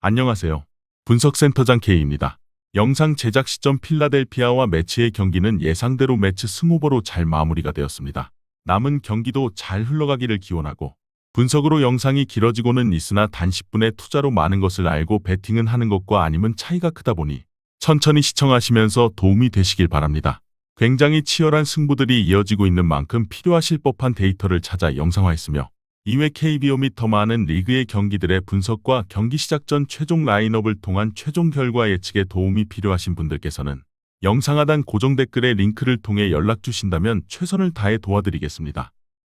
안녕하세요. 분석센터장 K입니다. 영상 제작 시점 필라델피아와 매치의 경기는 예상대로 매치 승오버로 잘 마무리가 되었습니다. 남은 경기도 잘 흘러가기를 기원하고 분석으로 영상이 길어지고는 있으나 단 10분의 투자로 많은 것을 알고 베팅은 하는 것과 아님은 차이가 크다 보니 천천히 시청하시면서 도움이 되시길 바랍니다. 굉장히 치열한 승부들이 이어지고 있는 만큼 필요하실 법한 데이터를 찾아 영상화했으며 이외 KBO 및 더 많은 리그의 경기들의 분석과 경기 시작 전 최종 라인업을 통한 최종 결과 예측에 도움이 필요하신 분들께서는 영상 하단 고정 댓글의 링크를 통해 연락 주신다면 최선을 다해 도와드리겠습니다.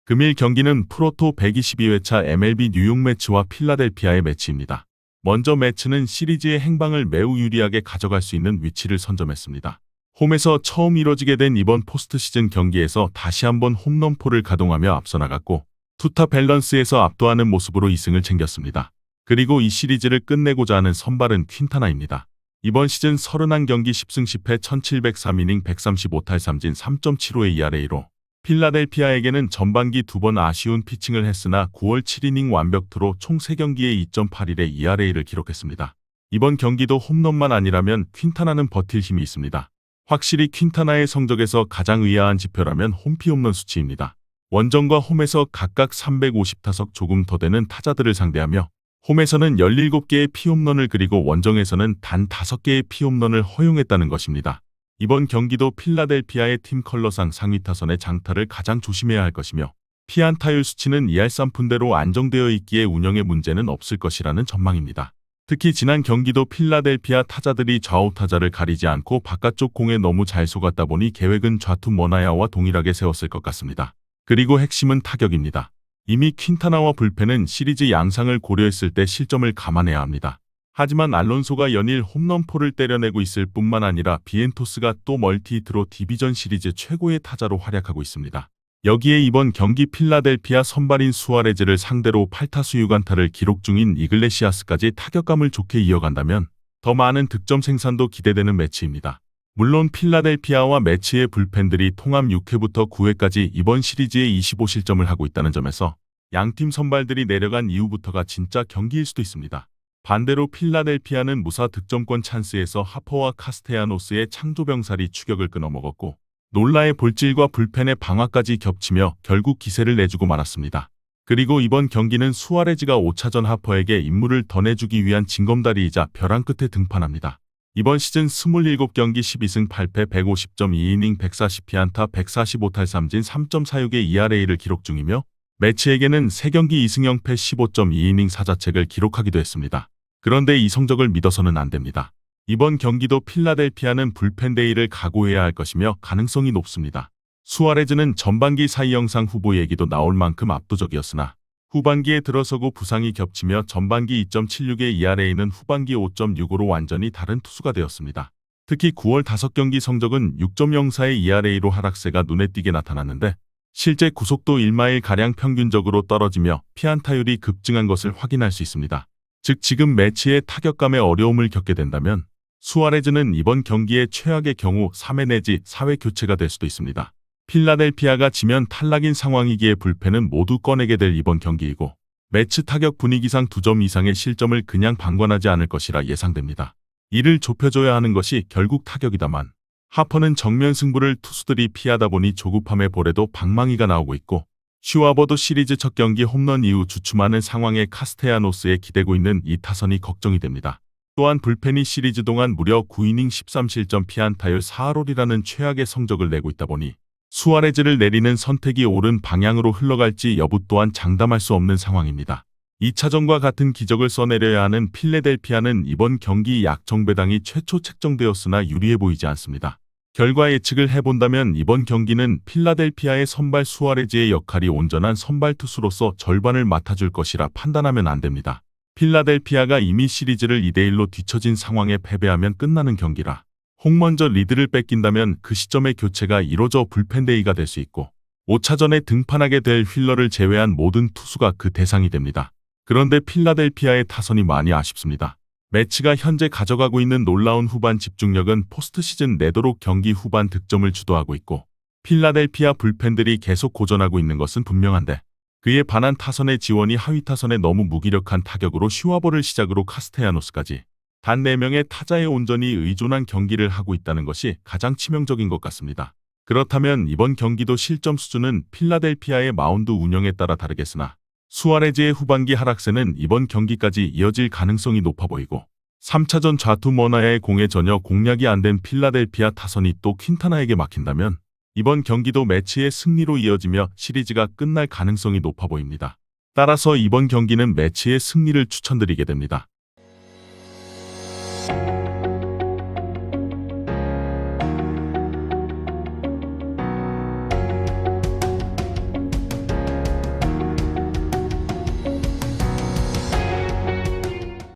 금일 경기는 프로토 122회차 MLB 뉴욕 매치와 필라델피아의 매치입니다. 먼저 매치는 시리즈의 행방을 매우 유리하게 가져갈 수 있는 위치를 선점했습니다. 홈에서 처음 이뤄지게 된 이번 포스트 시즌 경기에서 다시 한번 홈런포를 가동하며 앞서 나갔고 투타 밸런스에서 압도하는 모습으로 2승을 챙겼습니다. 그리고 이 시리즈를 끝내고자 하는 선발은 퀸타나입니다. 이번 시즌 31경기 10승 10패 1703이닝 135탈 3진 3.75의 ERA로 필라델피아에게는 전반기 2번 아쉬운 피칭을 했으나 9월 7이닝 완벽투로 총 3경기에 2.81의 ERA를 기록했습니다. 이번 경기도 홈런만 아니라면 퀸타나는 버틸 힘이 있습니다. 확실히 퀸타나의 성적에서 가장 의아한 지표라면 홈피 홈런 수치입니다. 원정과 홈에서 각각 350타석 조금 더 되는 타자들을 상대하며 홈에서는 17개의 피홈런을 그리고 원정에서는 단 5개의 피홈런을 허용했다는 것입니다. 이번 경기도 필라델피아의 팀 컬러상 상위 타선의 장타를 가장 조심해야 할 것이며 피안타율 수치는 2할 3푼대로 안정되어 있기에 운영에 문제는 없을 것이라는 전망입니다. 특히 지난 경기도 필라델피아 타자들이 좌우 타자를 가리지 않고 바깥쪽 공에 너무 잘 속았다 보니 계획은 좌투 머나야와 동일하게 세웠을 것 같습니다. 그리고 핵심은 타격입니다. 이미 퀸타나와 불펜은 시리즈 양상을 고려했을 때 실점을 감안해야 합니다. 하지만 알론소가 연일 홈런포를 때려내고 있을 뿐만 아니라 비엔토스가 또 멀티히트로 디비전 시리즈 최고의 타자로 활약하고 있습니다. 여기에 이번 경기 필라델피아 선발인 수아레즈를 상대로 8타수 6안타를 기록 중인 이글레시아스까지 타격감을 좋게 이어간다면 더 많은 득점 생산도 기대되는 매치입니다. 물론 필라델피아와 매치의 불펜들이 통합 6회부터 9회까지 이번 시리즈에 25실점을 하고 있다는 점에서 양팀 선발들이 내려간 이후부터가 진짜 경기일 수도 있습니다. 반대로 필라델피아는 무사 득점권 찬스에서 하퍼와 카스테야노스의 창조병살이 추격을 끊어먹었고 놀라의 볼질과 불펜의 방화까지 겹치며 결국 기세를 내주고 말았습니다. 그리고 이번 경기는 수아레즈가 5차전 하퍼에게 임무를 더 내주기 위한 징검다리이자 벼랑 끝에 등판합니다. 이번 시즌 27경기 12승 8패 150.2이닝 140피안타 145탈 3진 3.46의 ERA를 기록 중이며 매치에게는 3경기 2승 0패 15.2이닝 4자책을 기록하기도 했습니다. 그런데 이 성적을 믿어서는 안 됩니다. 이번 경기도 필라델피아는 불펜 데이를 각오해야 할 것이며 가능성이 높습니다. 수아레즈는 전반기 사이 영상 후보 얘기도 나올 만큼 압도적이었으나 후반기에 들어서고 부상이 겹치며 전반기 2.76의 ERA는 후반기 5.65로 완전히 다른 투수가 되었습니다. 특히 9월 5경기 성적은 6.04의 ERA로 하락세가 눈에 띄게 나타났는데 실제 구속도 1마일가량 평균적으로 떨어지며 피안타율이 급증한 것을 확인할 수 있습니다. 즉 지금 매치의 타격감에 어려움을 겪게 된다면 수아레즈는 이번 경기의 최악의 경우 3회 내지 4회 교체가 될 수도 있습니다. 필라델피아가 지면 탈락인 상황이기에 불펜은 모두 꺼내게 될 이번 경기이고 매치 타격 분위기상 2점 이상의 실점을 그냥 방관하지 않을 것이라 예상됩니다. 이를 좁혀줘야 하는 것이 결국 타격이다만 하퍼는 정면 승부를 투수들이 피하다 보니 조급함에 볼에도 방망이가 나오고 있고 슈와버도 시리즈 첫 경기 홈런 이후 주춤하는 상황에 카스테야노스에 기대고 있는 이 타선이 걱정이 됩니다. 또한 불펜이 시리즈 동안 무려 9이닝 13실점 피안타율 4할홀이라는 최악의 성적을 내고 있다 보니 수아레즈를 내리는 선택이 옳은 방향으로 흘러갈지 여부 또한 장담할 수 없는 상황입니다. 2차전과 같은 기적을 써내려야 하는 필라델피아는 이번 경기 약정배당이 최초 책정되었으나 유리해 보이지 않습니다. 결과 예측을 해본다면 이번 경기는 필라델피아의 선발 수아레즈의 역할이 온전한 선발 투수로서 절반을 맡아줄 것이라 판단하면 안 됩니다. 필라델피아가 이미 시리즈를 2대1로 뒤처진 상황에 패배하면 끝나는 경기라 혹 먼저 리드를 뺏긴다면 그 시점에 교체가 이뤄져 불펜데이가 될 수 있고 5차전에 등판하게 될 휠러를 제외한 모든 투수가 그 대상이 됩니다. 그런데 필라델피아의 타선이 많이 아쉽습니다. 매치가 현재 가져가고 있는 놀라운 후반 집중력은 포스트 시즌 내도록 경기 후반 득점을 주도하고 있고 필라델피아 불펜들이 계속 고전하고 있는 것은 분명한데 그에 반한 타선의 지원이 하위 타선의 너무 무기력한 타격으로 슈와버를 시작으로 카스테야노스까지 단 4명의 타자의 온전히 의존한 경기를 하고 있다는 것이 가장 치명적인 것 같습니다. 그렇다면 이번 경기도 실점 수준은 필라델피아의 마운드 운영에 따라 다르겠으나 수아레즈의 후반기 하락세는 이번 경기까지 이어질 가능성이 높아 보이고 3차전 좌투 머나야의 공에 전혀 공략이 안 된 필라델피아 타선이 또 퀸타나에게 막힌다면 이번 경기도 매치의 승리로 이어지며 시리즈가 끝날 가능성이 높아 보입니다. 따라서 이번 경기는 매치의 승리를 추천드리게 됩니다.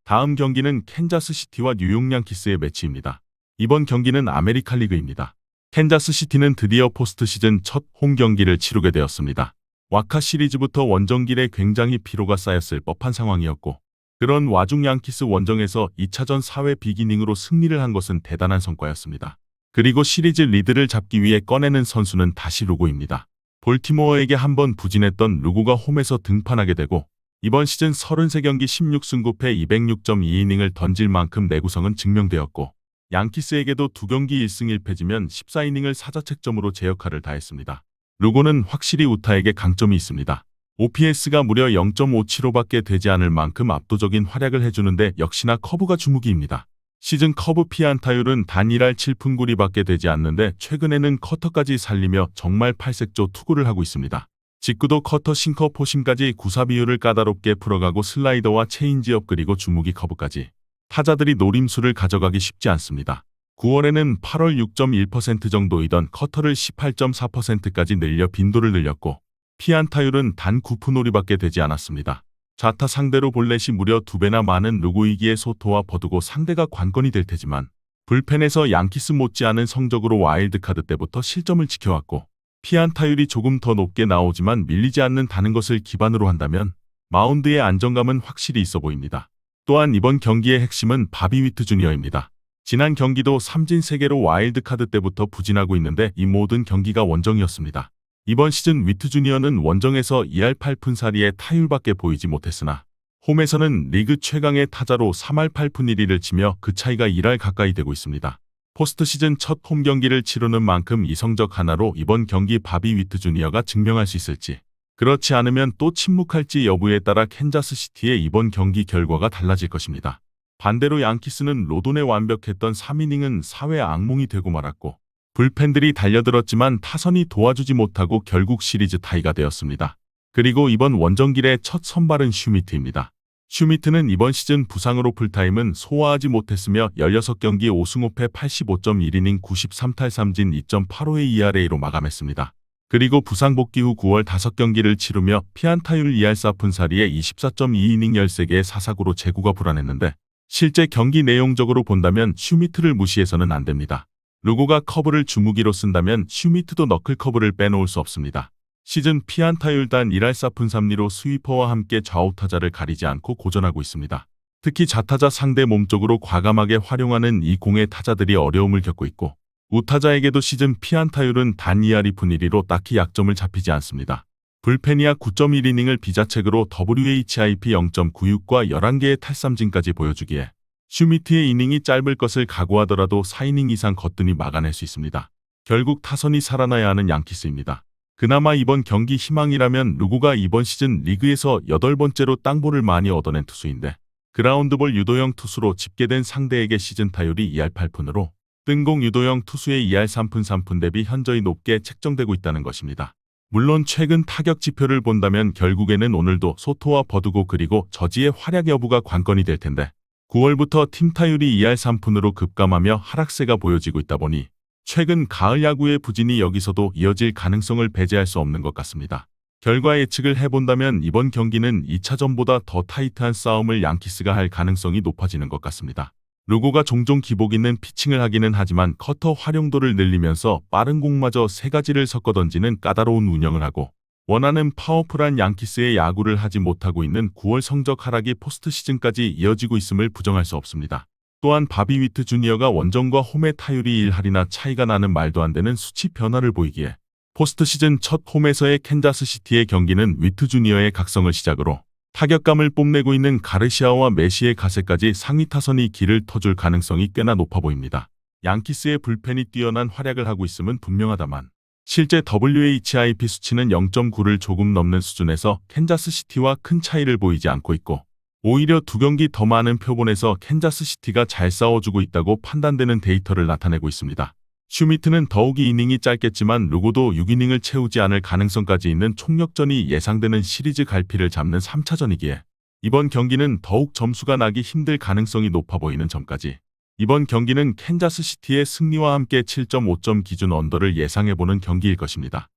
다음 경기는 캔자스시티와 뉴욕 양키스의 매치입니다. 이번 경기는 아메리칸 리그입니다. 캔자스시티는 드디어 포스트시즌 첫 홈 경기를 치르게 되었습니다. 와카 시리즈부터 원정길에 굉장히 피로가 쌓였을 법한 상황이었고 그런 와중 양키스 원정에서 2차전 4회 비기닝으로 승리를 한 것은 대단한 성과였습니다. 그리고 시리즈 리드를 잡기 위해 꺼내는 선수는 다시 루고입니다. 볼티모어에게 한번 부진했던 루고가 홈에서 등판하게 되고 이번 시즌 33경기 16승 9패 206.2이닝을 던질 만큼 내구성은 증명되었고 양키스에게도 2경기 1승 1패지면 14이닝을 사자책점으로 제 역할을 다했습니다. 루고는 확실히 우타에게 강점이 있습니다. OPS가 무려 0.575밖에 되지 않을 만큼 압도적인 활약을 해주는데 역시나 커브가 주무기입니다. 시즌 커브 피안타율은 단 1할 7푼 9리밖에 되지 않는데 최근에는 커터까지 살리며 정말 팔색조 투구를 하고 있습니다. 직구도 커터 싱커 포심까지 구사 비율을 까다롭게 풀어가고 슬라이더와 체인지업 그리고 주무기 커브까지 타자들이 노림수를 가져가기 쉽지 않습니다. 9월에는 8월 6.1% 정도이던 커터를 18.4%까지 늘려 빈도를 늘렸고 피안타율은 단 9푼 5리밖에 되지 않았습니다. 좌타 상대로 볼넷이 무려 2배나 많은 루고이기에 소토와 버두고 상대가 관건이 될 테지만 불펜에서 양키스 못지않은 성적으로 와일드카드 때부터 실점을 지켜왔고 피안타율이 조금 더 높게 나오지만 밀리지 않는다는 것을 기반으로 한다면 마운드의 안정감은 확실히 있어 보입니다. 또한 이번 경기의 핵심은 바비 위트 주니어입니다. 지난 경기도 삼진 3개로 와일드카드 때부터 부진하고 있는데 이 모든 경기가 원정이었습니다. 이번 시즌 위트 주니어는 원정에서 2할 8푼 4리의 타율밖에 보이지 못했으나 홈에서는 리그 최강의 타자로 3할 8푼 1리를 치며 그 차이가 1할 가까이 되고 있습니다. 포스트 시즌 첫 홈 경기를 치르는 만큼 이 성적 하나로 이번 경기 바비 위트 주니어가 증명할 수 있을지 그렇지 않으면 또 침묵할지 여부에 따라 캔자스시티의 이번 경기 결과가 달라질 것입니다. 반대로 양키스는 로돈의 완벽했던 3이닝은 4회 악몽이 되고 말았고 불펜들이 달려들었지만 타선이 도와주지 못하고 결국 시리즈 타이가 되었습니다. 그리고 이번 원정길의 첫 선발은 슈미트입니다. 슈미트는 이번 시즌 부상으로 풀타임은 소화하지 못했으며 16경기 5승 5패 85.1이닝 93탈 3진 2.85의 ERA로 마감했습니다. 그리고 부상 복귀 후 9월 5경기를 치르며 피안타율 2할 4푼 4리에 24.2이닝 13개의 사사구로 제구가 불안했는데 실제 경기 내용적으로 본다면 슈미트를 무시해서는 안 됩니다. 루고가 커브를 주무기로 쓴다면 슈미트도 너클 커브를 빼놓을 수 없습니다. 시즌 피안타율 단 1할 4푼 3리로 스위퍼와 함께 좌우 타자를 가리지 않고 고전하고 있습니다. 특히 좌타자 상대 몸쪽으로 과감하게 활용하는 이 공의 타자들이 어려움을 겪고 있고 우타자에게도 시즌 피안타율은 단 2할 2푼 1리로 딱히 약점을 잡히지 않습니다. 불펜이야 9.1이닝을 비자책으로 WHIP 0.96과 11개의 탈삼진까지 보여주기에 슈미트의 이닝이 짧을 것을 각오하더라도 4이닝 이상 거뜬히 막아낼 수 있습니다. 결국 타선이 살아나야 하는 양키스입니다. 그나마 이번 경기 희망이라면 루고가 이번 시즌 리그에서 8번째로 땅볼을 많이 얻어낸 투수인데 그라운드볼 유도형 투수로 집계된 상대에게 시즌 타율이 2할 8푼으로 뜬공 유도형 투수의 2할 3푼 3푼 대비 현저히 높게 책정되고 있다는 것입니다. 물론 최근 타격 지표를 본다면 결국에는 오늘도 소토와 버두고 그리고 저지의 활약 여부가 관건이 될 텐데 9월부터 팀 타율이 2할 3푼으로 급감하며 하락세가 보여지고 있다 보니 최근 가을 야구의 부진이 여기서도 이어질 가능성을 배제할 수 없는 것 같습니다. 결과 예측을 해본다면 이번 경기는 2차전보다 더 타이트한 싸움을 양키스가 할 가능성이 높아지는 것 같습니다. 루고가 종종 기복 있는 피칭을 하기는 하지만 커터 활용도를 늘리면서 빠른 공마저 3가지를 섞어 던지는 까다로운 운영을 하고 원하는 파워풀한 양키스의 야구를 하지 못하고 있는 9월 성적 하락이 포스트 시즌까지 이어지고 있음을 부정할 수 없습니다. 또한 바비 위트 주니어가 원정과 홈의 타율이 1할이나 차이가 나는 말도 안 되는 수치 변화를 보이기에 포스트 시즌 첫 홈에서의 캔자스시티의 경기는 위트 주니어의 각성을 시작으로 타격감을 뽐내고 있는 가르시아와 메시의 가세까지 상위 타선이 길을 터줄 가능성이 꽤나 높아 보입니다. 양키스의 불펜이 뛰어난 활약을 하고 있음은 분명하다만 실제 WHIP 수치는 0.9를 조금 넘는 수준에서 캔자스시티와 큰 차이를 보이지 않고 있고 오히려 두 경기 더 많은 표본에서 캔자스시티가 잘 싸워주고 있다고 판단되는 데이터를 나타내고 있습니다. 슈미트는 더욱이 이닝이 짧겠지만 루고도 6이닝을 채우지 않을 가능성까지 있는 총력전이 예상되는 시리즈 갈피를 잡는 3차전이기에 이번 경기는 더욱 점수가 나기 힘들 가능성이 높아 보이는 점까지 이번 경기는 캔자스시티의 승리와 함께 7.5점 기준 언더를 예상해보는 경기일 것입니다.